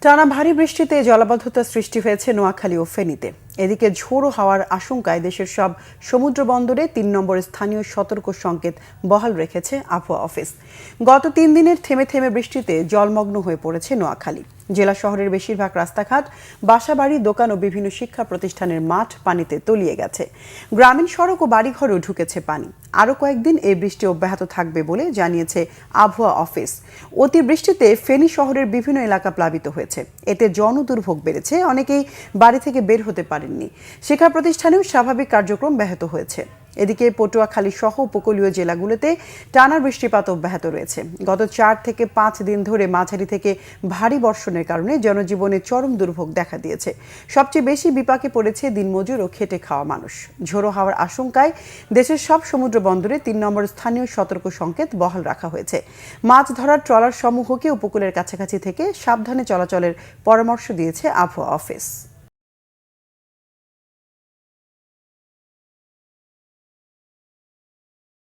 টানা ভারী বৃষ্টিতে জলাবদ্ধতা সৃষ্টি হয়েছে নোয়াখালী ও ফেনীতে। এদিকে ঝোড়ো হাওয়ার আশঙ্কায় দেশের সব সমুদ্র বন্দরে ৩ নম্বর স্থানীয় সতর্ক সংকেত বহাল রেখেছে আবহাওয়া অফিস। গত ৩ দিনের থেমে থেমে বৃষ্টিতে জলমগ্ন হয়ে পড়েছে নোয়াখালী। জেলা শহরের বেশিরভাগ রাস্তাঘাট, বাসাবাড়ি, দোকান ও বিভিন্ন শিক্ষা প্রতিষ্ঠানের মাঠ পানিতে তলিয়ে গেছে। গ্রামীণ সড়ক ও বাড়িঘরেও ঢুকেছে পানি। আরও কয়েকদিন এই বৃষ্টি অব্যাহত থাকবে বলে জানিয়েছে আবহাওয়া অফিস। অতিবৃষ্টিতে ফেনী শহরের বিভিন্ন এলাকা প্লাবিত হয়েছে। এতে জনদুর্ভোগ বেড়েছে, অনেকেই বাড়ি থেকে বের হতে পারেননি। শিক্ষা প্রতিষ্ঠানেও স্বাভাবিক কার্যক্রম ব্যাহত হয়েছে। এদিকে পটুয়াখালী সহ উপকূলীয় জেলাগুলোতে টানা বৃষ্টিপাত অব্যাহত রয়েছে। গত ৪ থেকে ৫ দিন ধরে মাঝারি থেকে ভারী বর্ষণের কারণে জনজীবনে চরম দুর্ভোগ দেখা দিয়েছে। সবচেয়ে বেশি বিপাকে পড়েছে দিনমজুর ও খেটে খাওয়া মানুষ। ঝোড়ো হাওয়ার আশঙ্কায় দেশের সব সমুদ্র বন্দরে ৩ নম্বর স্থানীয় সতর্ক সংকেত বহাল রাখা হয়েছে। মাছ ধরার ট্রলার সমূহকে উপকূলের কাছাকাছি থেকে সাবধানে চলাচলের পরামর্শ দিয়েছে আবহাওয়া অফিস।